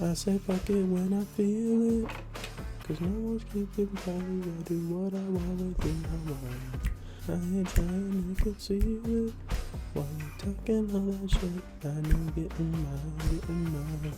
I say fuck it when I feel it, cause no one's keeping time. I do what I want within my mind. I ain't trying to conceal it while you talking all that shit. I know getting mine.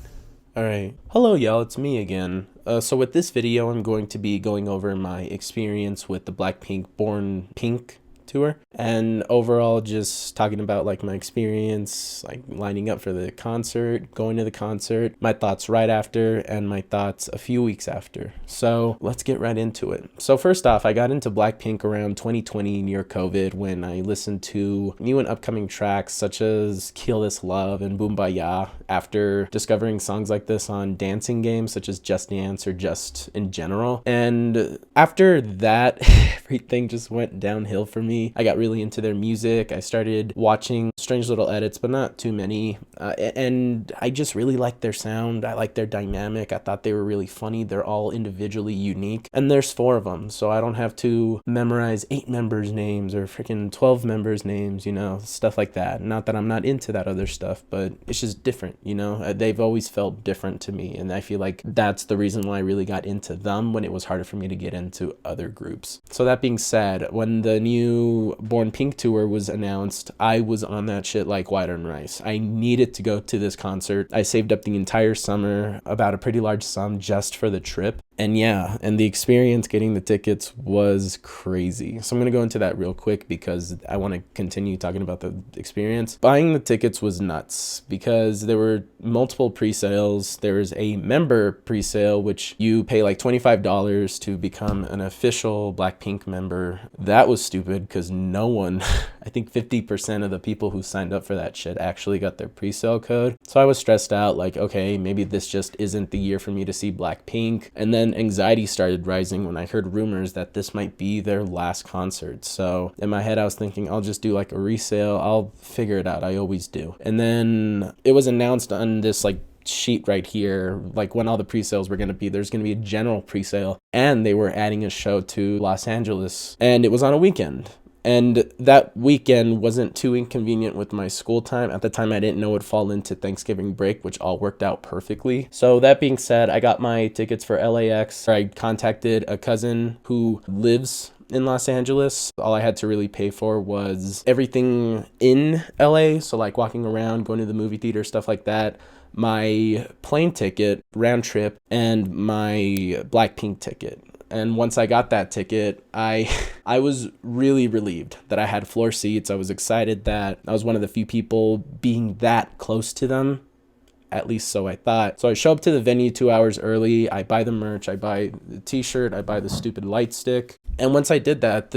Alright, hello y'all, it's me again. So with this video, I'm going to be going over my experience with the BLACKPINK Born Pink tour, and overall just talking about like my experience, like lining up for the concert, going to the concert, my thoughts right after, and my thoughts a few weeks after. So let's get right into it. So first off, I got into BLACKPINK around 2020 near COVID when I listened to new and upcoming tracks such as Kill This Love and Boombayah after discovering songs like this on dancing games such as Just Dance or Just in general. And after that, everything just went downhill for me. I got really into their music. I started watching Strange Little Edits, but not too many. And I just really liked their sound. I liked their dynamic. I thought they were really funny. They're all individually unique. And there's 4 of them, so I don't have to memorize 8 members' names or freaking 12 members' names, you know, stuff like that. Not that I'm not into that other stuff, but it's just different, you know? They've always felt different to me, and I feel like that's the reason why I really got into them when it was harder for me to get into other groups. So that being said, when the new Born Pink tour was announced, I was on that shit like water and rice. I needed to go to this concert. I saved up the entire summer, about a pretty large sum just for the trip. And yeah, and the experience getting the tickets was crazy. So I'm going to go into that real quick because I want to continue talking about the experience. Buying the tickets was nuts because there were multiple pre-sales. There was a member pre-sale, which you pay like $25 to become an official BLACKPINK member. That was stupid because no one, I think 50% of the people who signed up for that shit actually got their pre-sale code. So I was stressed out like, okay, maybe this just isn't the year for me to see BLACKPINK. And then anxiety started rising when I heard rumors that this might be their last concert. So in my head, I was thinking, I'll just do like a resale. I'll figure it out. I always do. And then it was announced on this like sheet right here, like when all the pre-sales were going to be. There's going to be a general pre-sale, and they were adding a show to Los Angeles, and it was on a weekend. And that weekend wasn't too inconvenient with my school time. At the time, I didn't know it would fall into Thanksgiving break, which all worked out perfectly. So that being said, I got my tickets for LAX. I contacted a cousin who lives in Los Angeles. All I had to really pay for was everything in LA. So like walking around, going to the movie theater, stuff like that. My plane ticket, round trip, and my BLACKPINK ticket. And once I got that ticket, I was really relieved that I had floor seats. I was excited that I was one of the few people being that close to them. At least so I thought. So I show up to the venue 2 hours early. I buy the merch. I buy the t-shirt. I buy the stupid light stick. And once I did that,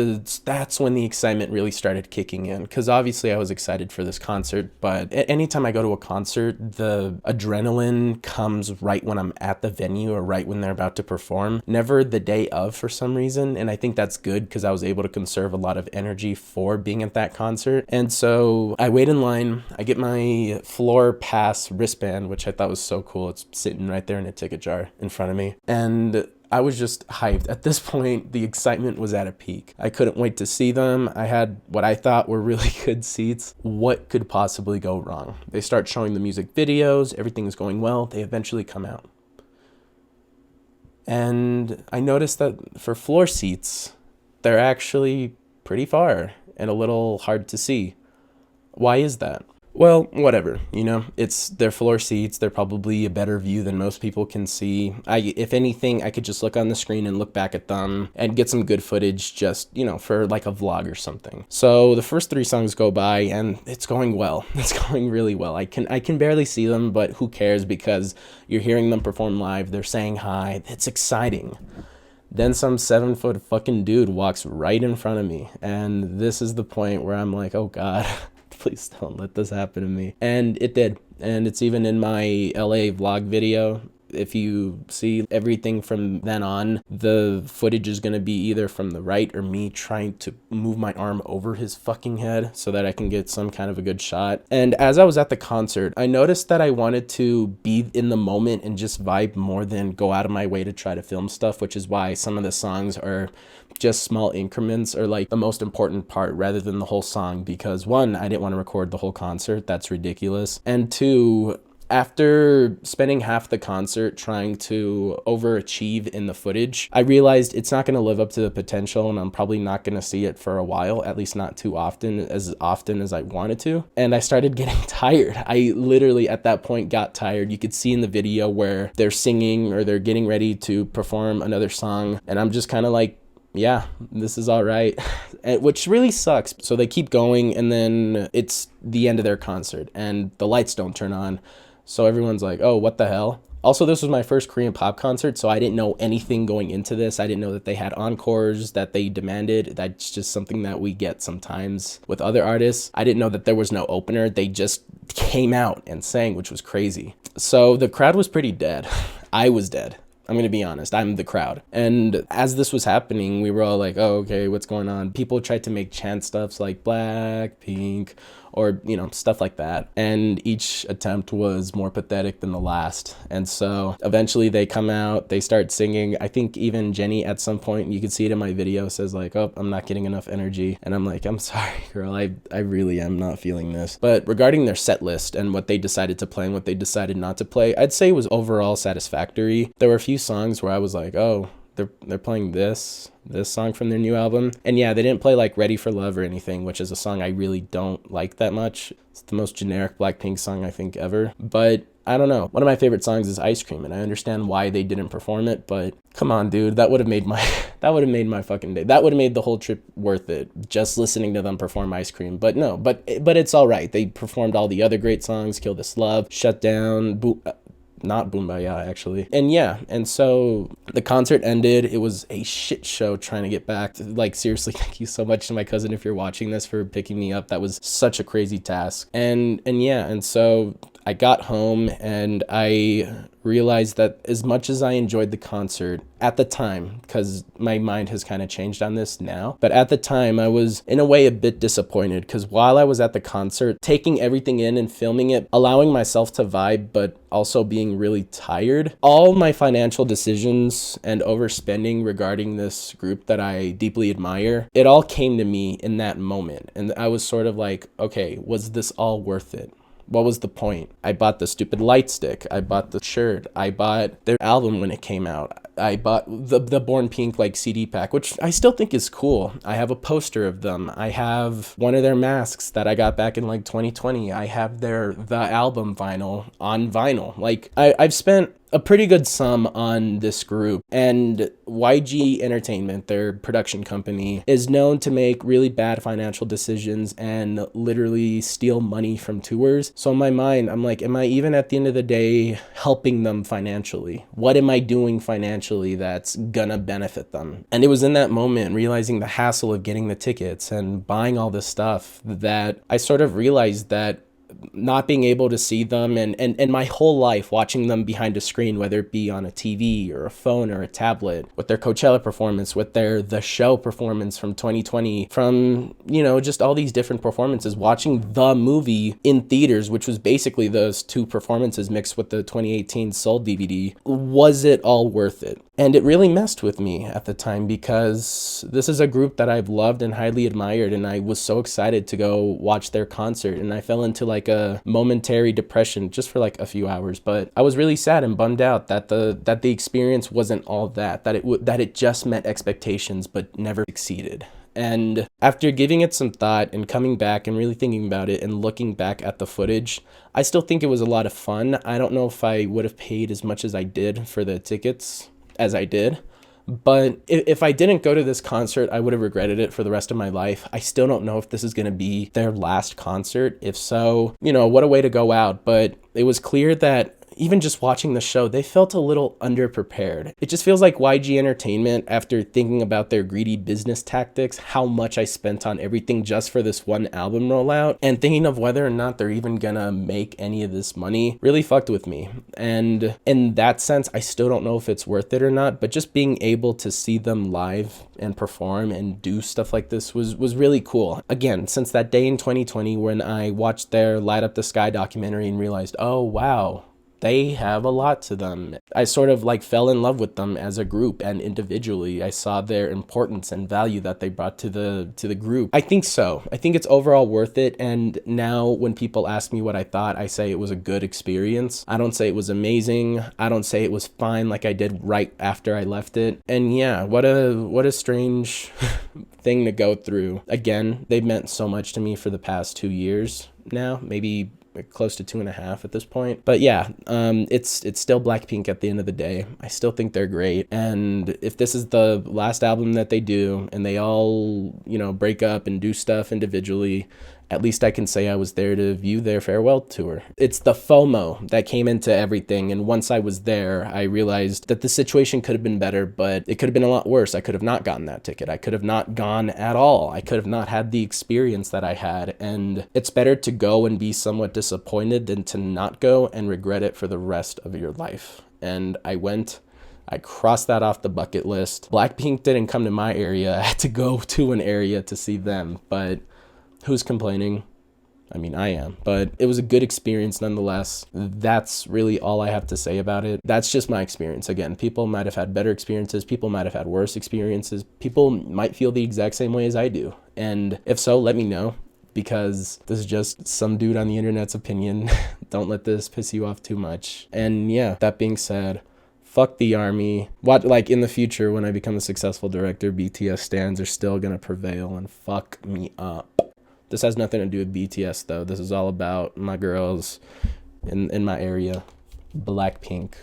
that's when the excitement really started kicking in. Because obviously I was excited for this concert. But anytime I go to a concert, the adrenaline comes right when I'm at the venue or right when they're about to perform. Never the day of for some reason. And I think that's good because I was able to conserve a lot of energy for being at that concert. And so I wait in line. I get my floor pass wristband, which I thought was so cool. It's sitting right there in a ticket jar in front of me. And I was just hyped. At this point, the excitement was at a peak. I couldn't wait to see them. I had what I thought were really good seats. What could possibly go wrong? They start showing the music videos. Everything is going well. They eventually come out. And I noticed that for floor seats, they're actually pretty far and a little hard to see. Why is that? Well, whatever, you know, it's their floor seats. They're probably a better view than most people can see. If anything, I could just look on the screen and look back at them and get some good footage just, you know, for like a vlog or something. So the first 3 songs go by and it's going well. It's going really well. I can barely see them, but who cares because you're hearing them perform live. They're saying hi. It's exciting. Then some 7-foot fucking dude walks right in front of me. And this is the point where I'm like, oh God, please don't let this happen to me. And it did. And it's even in my LA vlog video. If you see everything from then on, the footage is going to be either from the right or me trying to move my arm over his fucking head so that I can get some kind of a good shot. And as I was at the concert, I noticed that I wanted to be in the moment and just vibe more than go out of my way to try to film stuff, which is why some of the songs are just small increments or like the most important part rather than the whole song. Because 1, I didn't want to record the whole concert. That's ridiculous. And 2, After spending half the concert trying to overachieve in the footage, I realized it's not going to live up to the potential, and I'm probably not going to see it for a while, at least not too often as I wanted to. And I started getting tired. I literally at that point got tired. You could see in the video where they're singing or they're getting ready to perform another song, and I'm just kind of like, yeah, this is all right, which really sucks. So they keep going, and then it's the end of their concert and the lights don't turn on. So everyone's like, oh, what the hell? Also, this was my first Korean pop concert, so I didn't know anything going into this. I didn't know that they had encores that they demanded. That's just something that we get sometimes with other artists. I didn't know that there was no opener. They just came out and sang, which was crazy. So the crowd was pretty dead. I was dead. I'm going to be honest, I'm the crowd. And as this was happening, we were all like, oh, okay, what's going on? People tried to make chant stuffs like BLACKPINK or, you know, stuff like that. And each attempt was more pathetic than the last. And so eventually they come out, they start singing. I think even Jenny at some point, you can see it in my video, says like, oh, I'm not getting enough energy. And I'm like, I'm sorry, girl, I really am not feeling this. But regarding their set list and what they decided to play and what they decided not to play, I'd say it was overall satisfactory. There were a few songs where I was like, oh, they're playing this song from their new album. And yeah, they didn't play like Ready for Love or anything, which is a song I really don't like that much. It's the most generic Blackpink song I think ever. But I don't know. One of my favorite songs is Ice Cream, and I understand why they didn't perform it, but come on, dude, that would have made my fucking day. That would have made the whole trip worth it, just listening to them perform Ice Cream. But no, but it's all right. They performed all the other great songs, Kill This Love, Shut Down, not Boombaya, actually. And yeah, and so the concert ended. It was a shit show trying to get back. Like, seriously, thank you so much to my cousin if you're watching this for picking me up. That was such a crazy task. And yeah, and so I got home and I realized that as much as I enjoyed the concert at the time, because my mind has kind of changed on this now, but at the time I was in a way a bit disappointed, because while I was at the concert, taking everything in and filming it, allowing myself to vibe, but also being really tired, all my financial decisions and overspending regarding this group that I deeply admire, it all came to me in that moment. And I was sort of like, okay, was this all worth it? What was the point? I bought the stupid light stick. I bought the shirt. I bought their album when it came out. I bought the Born Pink like CD pack, which I still think is cool. I have a poster of them. I have one of their masks that I got back in like 2020. I have the album vinyl on vinyl. Like I've spent a pretty good sum on this group, and YG Entertainment, their production company, is known to make really bad financial decisions and literally steal money from tours. So in my mind, I'm like, am I even at the end of the day helping them financially? What am I doing financially that's gonna benefit them? And it was in that moment, realizing the hassle of getting the tickets and buying all this stuff, that I sort of realized that not being able to see them and my whole life watching them behind a screen, whether it be on a TV or a phone or a tablet, with their Coachella performance, with their The Show performance from 2020, from, you know, just all these different performances, watching the movie in theaters, which was basically those two performances mixed with the 2018 Soul DVD, was it all worth it? And it really messed with me at the time, because this is a group that I've loved and highly admired, and I was so excited to go watch their concert, and I fell into like a momentary depression just for like a few hours. But I was really sad and bummed out that the experience wasn't all that it just met expectations but never exceeded. And after giving it some thought and coming back and really thinking about it and looking back at the footage, I still think it was a lot of fun. I don't know if I would have paid as much as I did for the tickets as I did, but if I didn't go to this concert, I would have regretted it for the rest of my life. I still don't know if this is going to be their last concert. If so, you know, what a way to go out. But it was clear that even just watching the show, they felt a little underprepared. It just feels like YG Entertainment, after thinking about their greedy business tactics, how much I spent on everything just for this one album rollout, and thinking of whether or not they're even gonna make any of this money, really fucked with me. And in that sense, I still don't know if it's worth it or not, but just being able to see them live and perform and do stuff like this was really cool. Again, since that day in 2020 when I watched their Light Up the Sky documentary and realized, oh wow, they have a lot to them. I sort of like fell in love with them as a group and individually. I saw their importance and value that they brought to the group. I think so. I think it's overall worth it. And now when people ask me what I thought, I say it was a good experience. I don't say it was amazing. I don't say it was fine like I did right after I left it. And yeah, what a strange thing to go through. Again, they've meant so much to me for the past 2 years now, maybe close to 2.5 at this point. But yeah, it's still Blackpink at the end of the day. I still think they're great. And if this is the last album that they do and they all, break up and do stuff individually, at least I can say I was there to view their farewell tour. It's the FOMO that came into everything. And once I was there, I realized that the situation could have been better, but it could have been a lot worse. I could have not gotten that ticket. I could have not gone at all. I could have not had the experience that I had. And it's better to go and be somewhat disappointed than to not go and regret it for the rest of your life. And I went. I crossed that off the bucket list. Blackpink didn't come to my area. I had to go to an area to see them, but who's complaining? I mean, I am, but it was a good experience nonetheless. That's really all I have to say about it. That's just my experience. Again, people might have had better experiences. People might have had worse experiences. People might feel the exact same way as I do. And if so, let me know, because this is just some dude on the internet's opinion. Don't let this piss you off too much. And yeah, that being said, fuck the army. What, like in the future when I become a successful director, BTS stans are still gonna prevail and fuck me up. This has nothing to do with BTS though. This is all about my girls in my area, Blackpink.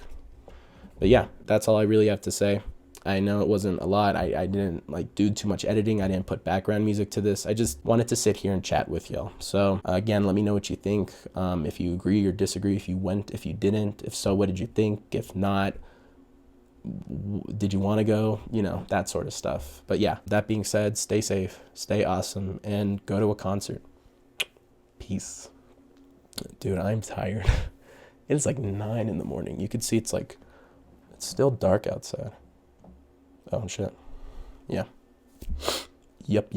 But yeah, that's all I really have to say. I know it wasn't a lot. I didn't do too much editing. I didn't put background music to this. I just wanted to sit here and chat with y'all. So again, let me know what you think. If you agree or disagree, if you went, if you didn't, if so, what did you think? If not, did you want to go? That sort of stuff. But yeah, that being said, stay safe, stay awesome, and go to a concert. Peace. Dude, I'm tired. It's like 9 in the morning. You could see it's still dark outside. Oh shit. Yeah. Yep.